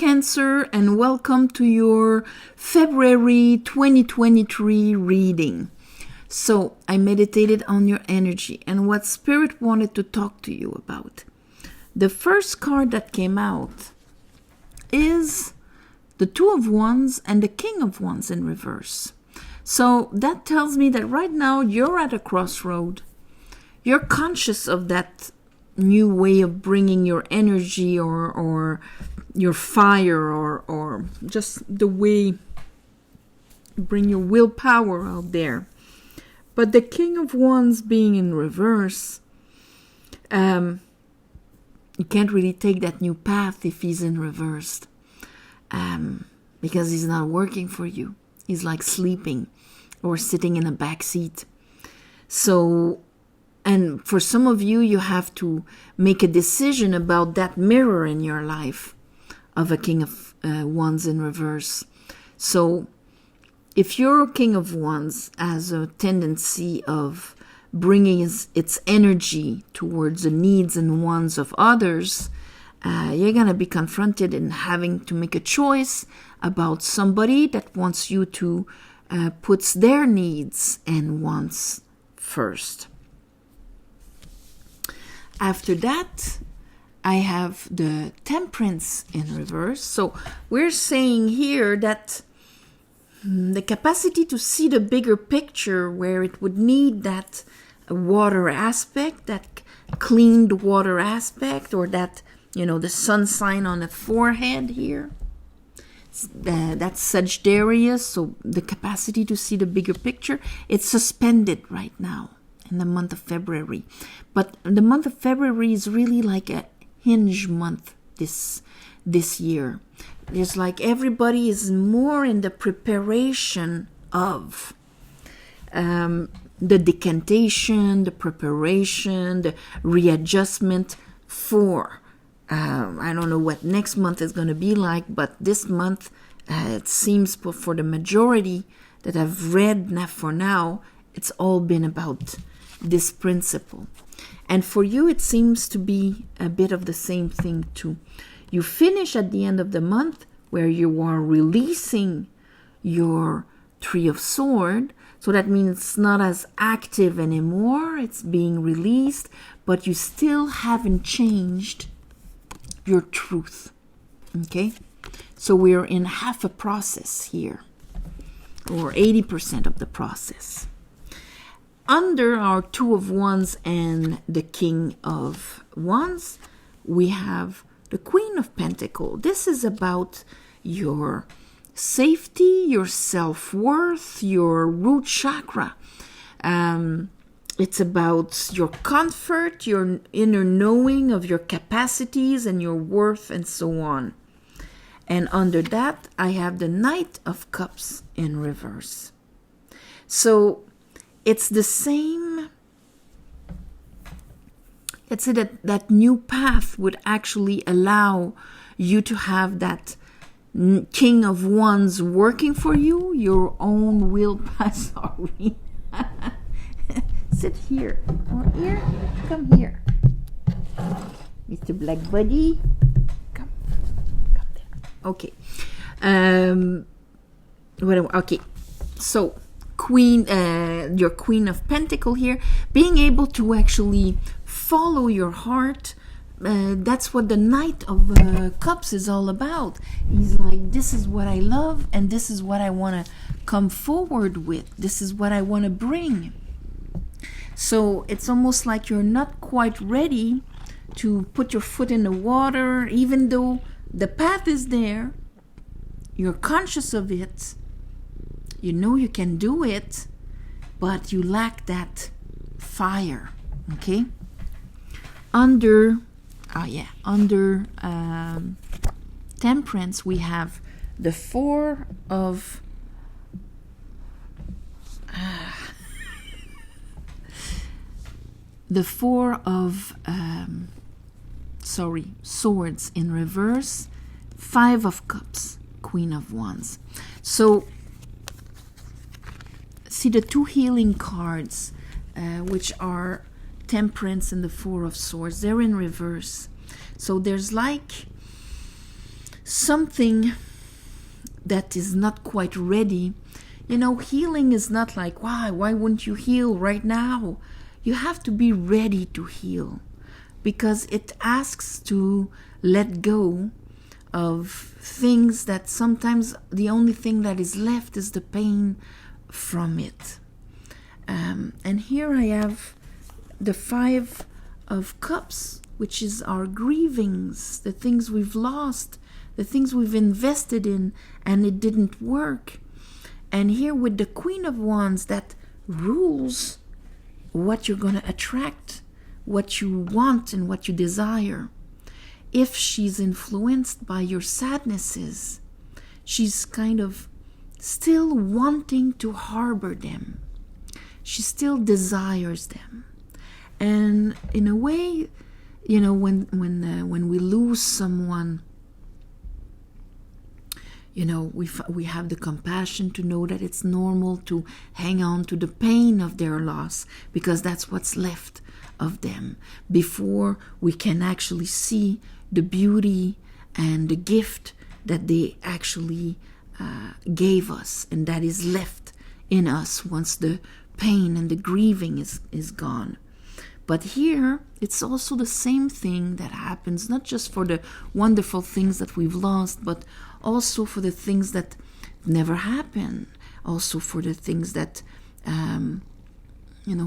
Cancer, and welcome to your February 2023 reading. So, I meditated on your energy and what Spirit wanted to talk to you about. The first card that came out is the Two of Wands and the King of Wands in reverse. So, that tells me that right now you're at a crossroad. You're conscious of that new way of bringing your energy or your fire or just the way you bring your willpower out there. But the King of Wands being in reverse, you can't really take that new path if he's in reverse, because he's not working for you. He's like sleeping or sitting in a back seat. So, and for some of you, you have to make a decision about that mirror in your life of a King of Wands in reverse. So if your King of Wands has a tendency of bringing its energy towards the needs and wants of others, you're going to be confronted in having to make a choice about somebody that wants you to put their needs and wants first. After that, I have the Temperance in reverse. So we're saying here that the capacity to see the bigger picture, where it would need that water aspect, that cleaned water aspect, or that, the sun sign on the forehead here. That's Sagittarius, so the capacity to see the bigger picture, it's suspended right now in the month of February. But the month of February is really like a Hinge month this year. It's like everybody is more in the preparation of the decantation, the preparation, the readjustment for I don't know what next month is going to be like, but this month it seems for the majority that I've read for now, it's all been about this principle. And for you, it seems to be a bit of the same thing too. You finish at the end of the month where you are releasing your Three of Swords. So that means it's not as active anymore. It's being released, but you still haven't changed your truth. Okay? So we're in half a process here, or 80% of the process. Under our Two of Wands and the King of Wands, we have the Queen of Pentacles. This is about your safety, your self-worth, your root chakra. It's about your comfort, your inner knowing of your capacities and your worth, and so on. And under that, I have the Knight of Cups in reverse. So it's the same. Let's say that new path would actually allow you to have that King of Wands working for you, your own will. Sorry. Sit here. Or here. Come here. Mr. Black Buddy. Come there. Okay. Okay. So, your Queen of Pentacles here, being able to actually follow your heart. That's what the Knight of Cups is all about. He's like, this is what I love, and this is what I want to come forward with. This is what I want to bring. So it's almost like you're not quite ready to put your foot in the water, even though the path is there. You're conscious of it. You know you can do it, but you lack that fire. Okay? Under Temperance, we have the Four of Swords in reverse, Five of Cups, Queen of Wands. So see the two healing cards, which are Temperance and the Four of Swords, they're in reverse. So there's like something that is not quite ready. You know, healing is not like, why wouldn't you heal right now? You have to be ready to heal, because it asks to let go of things that sometimes the only thing that is left is the pain from it. And here I have the 5 of Cups, which is our grievings, the things we've lost, the things we've invested in and it didn't work. And here with the Queen of Wands, that rules what you're going to attract, what you want and what you desire. If she's influenced by your sadnesses, she's kind of still wanting to harbor them. She still desires them. And in a way, you know, when we lose someone, you know, we have the compassion to know that it's normal to hang on to the pain of their loss, because that's what's left of them before we can actually see the beauty and the gift that they actually gave us, and that is left in us once the pain and the grieving is gone. But here, it's also the same thing that happens, not just for the wonderful things that we've lost, but also for the things that never happened, also for the things that,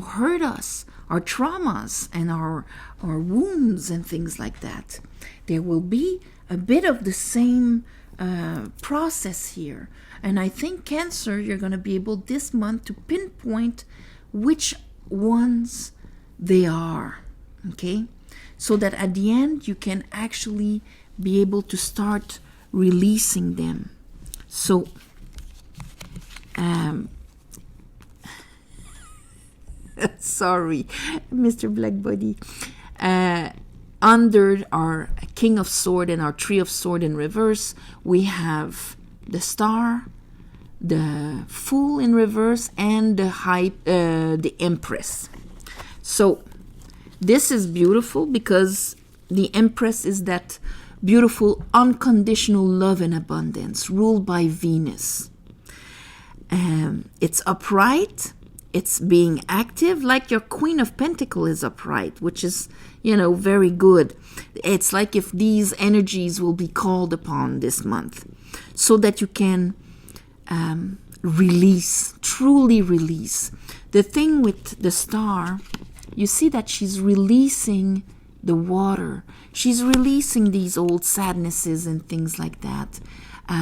hurt us, our traumas and our wounds and things like that. There will be a bit of the same process here. And I think Cancer, you're going to be able this month to pinpoint which ones they are, okay? So that at the end you can actually be able to start releasing them. So, sorry, Mr. Blackbody. Under our King of Sword and our Tree of Sword in reverse, we have the Star, the Fool in reverse, and the Empress. So this is beautiful because the Empress is that beautiful unconditional love and abundance ruled by Venus. It's upright. It's being active, like your Queen of Pentacles is upright, which is, very good. It's like if these energies will be called upon this month, so that you can truly release. The thing with the Star, you see that she's releasing the water. She's releasing these old sadnesses and things like that,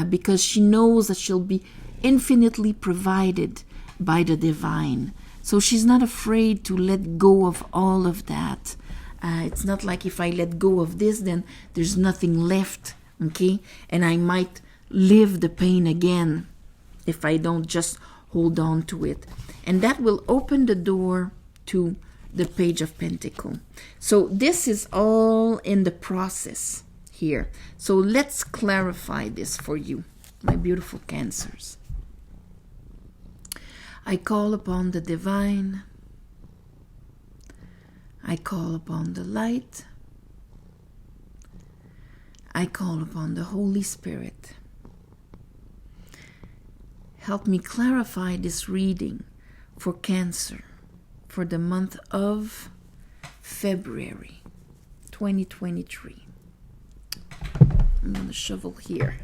because she knows that she'll be infinitely provided by the divine. So she's not afraid to let go of all of that. It's not like if I let go of this, then there's nothing left, okay? And I might live the pain again if I don't just hold on to it. And that will open the door to the Page of Pentacles. So this is all in the process here. So let's clarify this for you, my beautiful Cancers. I call upon the divine. I call upon the light. I call upon the Holy Spirit. Help me clarify this reading for Cancer for the month of February 2023. I'm going to shovel here.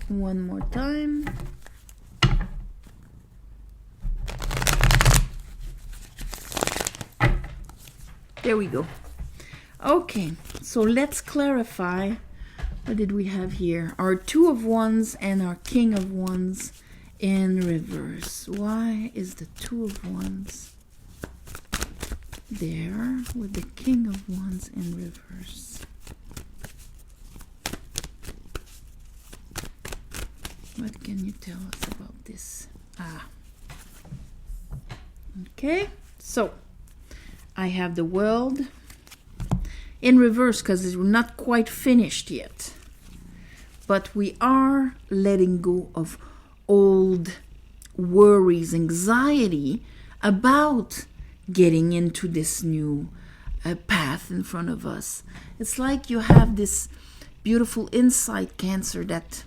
One more time. There we go. Okay, so let's clarify. What did we have here? Our Two of Wands and our King of Wands in reverse. Why is the Two of Wands there with the King of Wands in reverse. What can you tell us about this? Okay, so I have the World in reverse because we're not quite finished yet. But we are letting go of old worries, anxiety about getting into this new path in front of us. It's like you have this beautiful insight, Cancer, that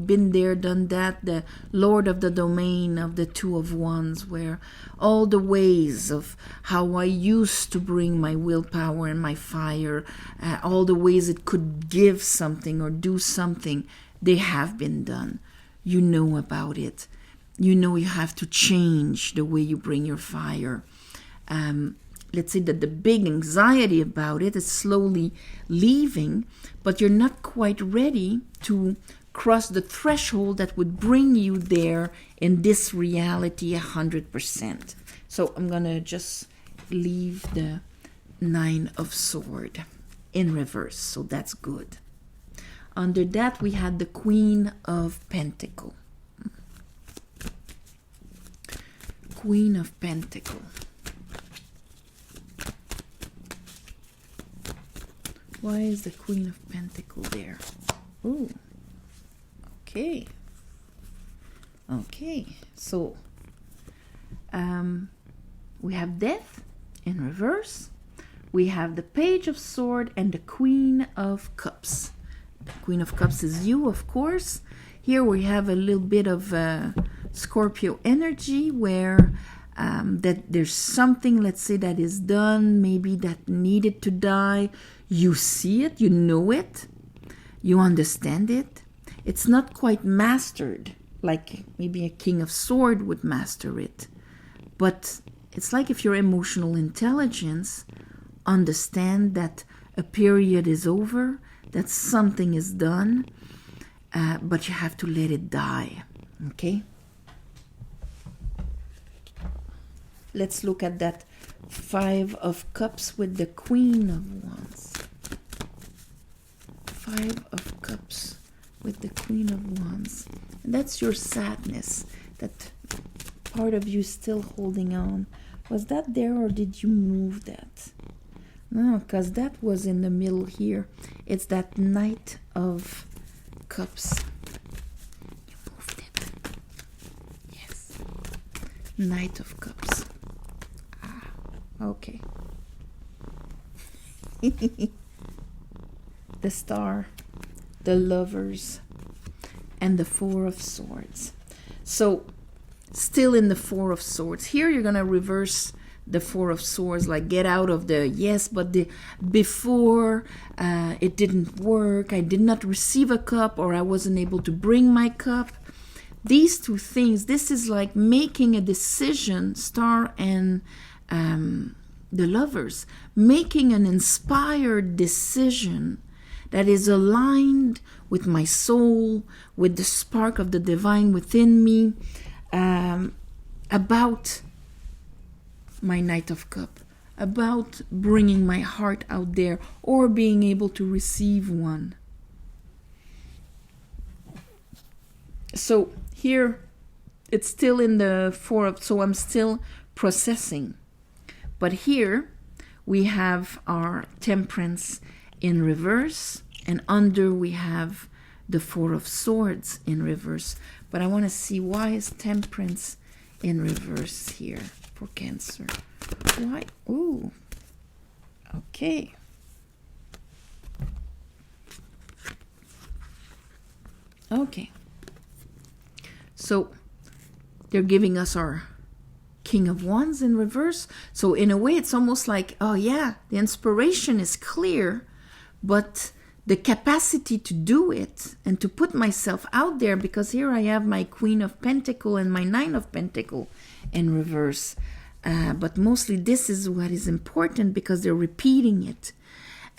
been there, done that, the Lord of the domain of the Two of Wands, where all the ways of how I used to bring my willpower and my fire, all the ways it could give something or do something, they have been done. You know about it. You know you have to change the way you bring your fire. Let's say that the big anxiety about it is slowly leaving, but you're not quite ready to cross the threshold that would bring you there in this reality 100%. So I'm going to just leave the Nine of Swords in reverse. So that's good. Under that, we had the Queen of Pentacles. Queen of Pentacles. Why is the Queen of Pentacles there? Ooh. Okay. Okay. So, we have Death in reverse. We have the Page of Swords and the Queen of Cups. The Queen of Cups is you, of course. Here we have a little bit of Scorpio energy where that there's something, let's say, that is done, maybe that needed to die. You see it, you know it, you understand it. It's not quite mastered like maybe a King of Swords would master it. But it's like if your emotional intelligence understand that a period is over, that something is done, but you have to let it die. Okay? Let's look at that Five of Cups with the Queen of Wands. Five of Cups with the Queen of Wands. And that's your sadness. That part of you still holding on. Was that there or did you move that? No, because that was in the middle here. It's that Knight of Cups. You moved it. Yes. Knight of Cups. Okay. The Star, the Lovers, and the Four of Swords. So, still in the Four of Swords. Here you're going to reverse the Four of Swords, like get out of the yes, but the before it didn't work, I did not receive a cup, or I wasn't able to bring my cup. These two things, this is like making a decision, Star and the Lovers, making an inspired decision that is aligned with my soul, with the spark of the divine within me, about my Knight of Cups, about bringing my heart out there or being able to receive one. So here it's still in the Four of, so I'm still processing. But here we have our Temperance in reverse, and under we have the Four of Swords in reverse. But I want to see, why is Temperance in reverse here for Cancer? Why? Ooh. Okay. Okay. So they're giving us our King of Wands in reverse. So in a way, it's almost like, oh yeah, the inspiration is clear, but the capacity to do it and to put myself out there, because here I have my Queen of Pentacles and my Nine of Pentacles in reverse. But mostly this is what is important, because they're repeating it.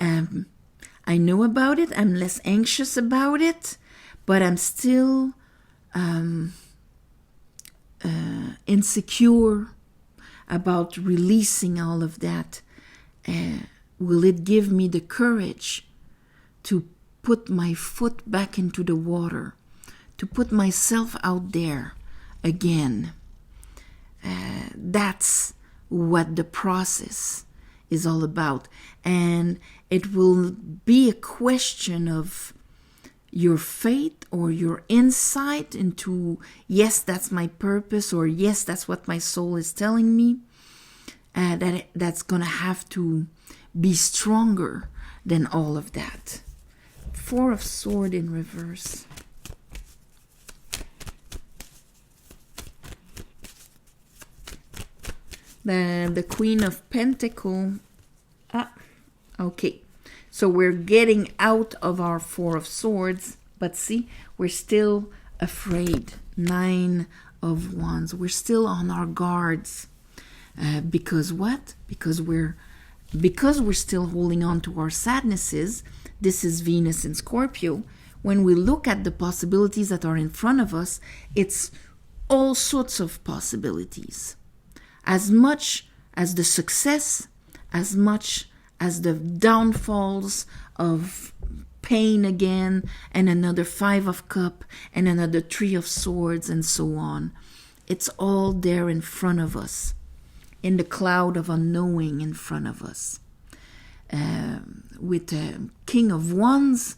I know about it. I'm less anxious about it, but I'm still insecure. about releasing all of that? Will it give me the courage to put my foot back into the water, to put myself out there again? That's what the process is all about. And it will be a question of your faith or your insight into, yes, that's my purpose, or yes, that's what my soul is telling me. That's going to have to be stronger than all of that. Four of Swords in reverse. The Queen of Pentacles. Okay. So we're getting out of our Four of Swords, but see, we're still afraid. Nine of Wands. We're still on our guards. Because what? Because we're still holding on to our sadnesses. This is Venus in Scorpio. When we look at the possibilities that are in front of us, it's all sorts of possibilities. As much as the success, as much as the downfalls of pain again, and another Five of Cups, and another Three of Swords, and so on. It's all there in front of us, in the cloud of unknowing in front of us. With the King of Wands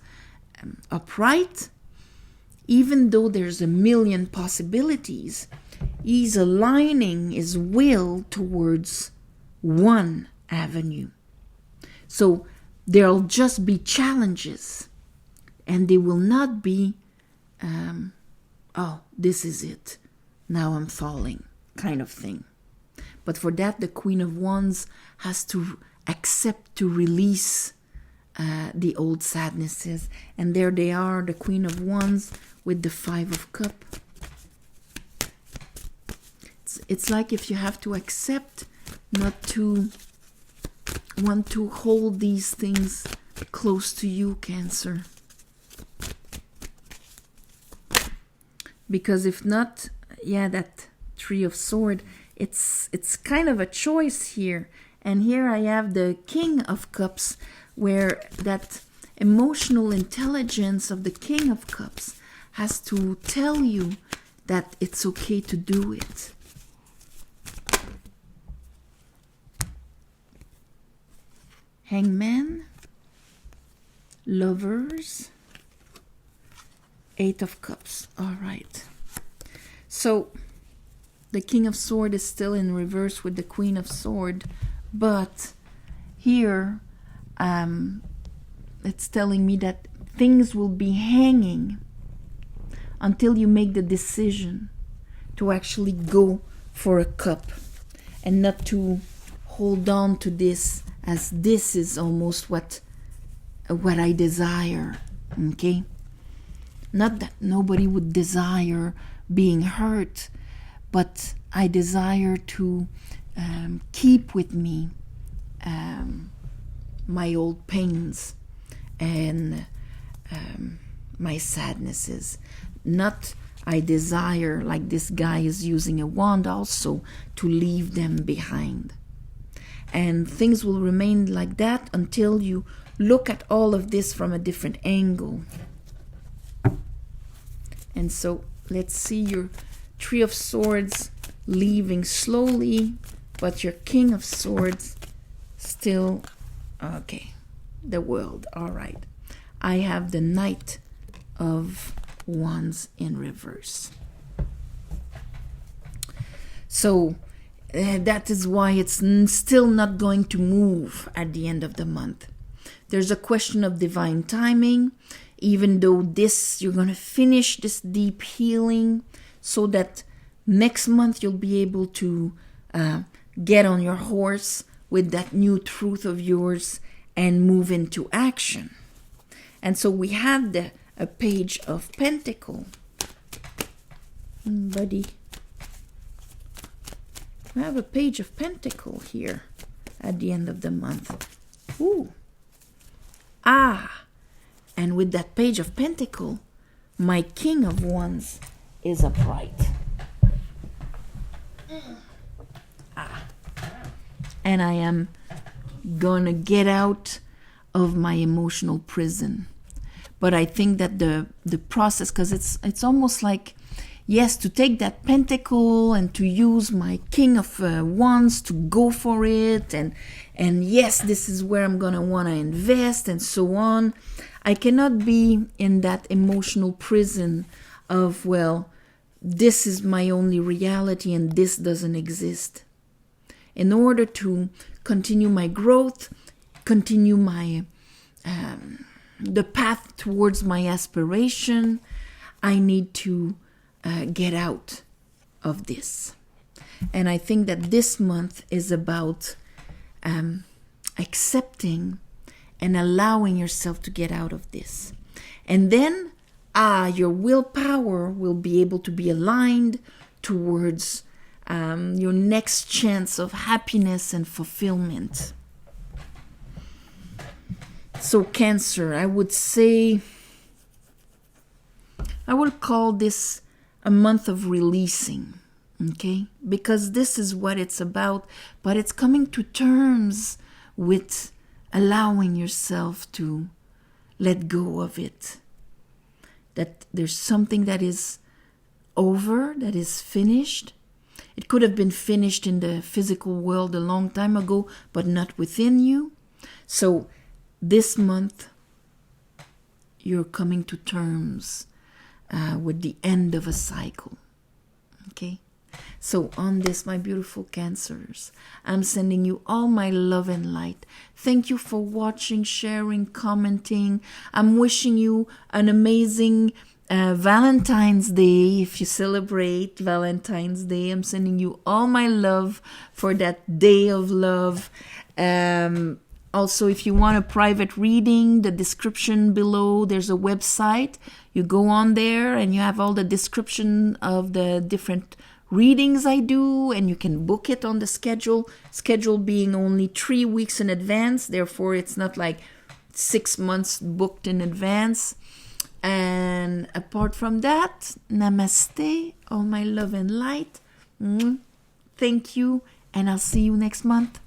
upright, even though there's a million possibilities, he's aligning his will towards one avenue. So there'll just be challenges, and they will not be, this is it, now I'm falling, kind of thing. But for that, the Queen of Wands has to accept to release the old sadnesses. And there they are, the Queen of Wands with the Five of Cups. It's like if you have to accept not to want to hold these things close to you, Cancer. Because if not, that Three of Swords, it's kind of a choice here. And here I have the King of Cups, where that emotional intelligence of the King of Cups has to tell you that it's okay to do it. Hangman, Lovers, Eight of Cups. All right. So the King of Swords is still in reverse with the Queen of Swords, but here it's telling me that things will be hanging until you make the decision to actually go for a cup and not to hold on to this as this is almost what I desire. Okay? Not that nobody would desire being hurt, but I desire to keep with me my old pains and my sadnesses. Not I desire, like this guy is using a wand also, to leave them behind. And things will remain like that until you look at all of this from a different angle. And so let's see your Three of Swords leaving slowly, but your King of Swords still, okay, the World, all right. I have the Knight of Wands in reverse. So that is why it's still not going to move at the end of the month. There's a question of divine timing, even though you're going to finish this deep healing so that next month you'll be able to get on your horse with that new truth of yours and move into action. And so we have a Page of Pentacles. Buddy. We have a Page of Pentacles here at the end of the month. Ooh. And with that Page of Pentacles, my King of Wands is upright. and I am gonna get out of my emotional prison. But I think that the process, because it's almost like, yes, to take that pentacle and to use my king of wands to go for it, and yes, this is where I'm gonna want to invest and so on. I cannot be in that emotional prison of, well, this is my only reality and this doesn't exist. In order to continue my growth, continue my the path towards my aspiration, I need to get out of this. And I think that this month is about accepting and allowing yourself to get out of this. And then your willpower will be able to be aligned towards your next chance of happiness and fulfillment. So Cancer, I would say, I will call this a month of releasing, okay? Because this is what it's about, but it's coming to terms with allowing yourself to let go of it. That there's something that is over, that is finished. It could have been finished in the physical world a long time ago, but not within you. So this month, you're coming to terms with the end of a cycle. Okay? So on this, my beautiful Cancers, I'm sending you all my love and light. Thank you for watching, sharing, commenting. I'm wishing you an amazing Valentine's Day. If you celebrate Valentine's Day, I'm sending you all my love for that day of love. Also, if you want a private reading, the description below, there's a website. You go on there and you have all the description of the different readings I do, and you can book it on the schedule being only 3 weeks in advance. Therefore, it's not like 6 months booked in advance. And apart from that, namaste, all my love and light. Thank you, and I'll see you next month.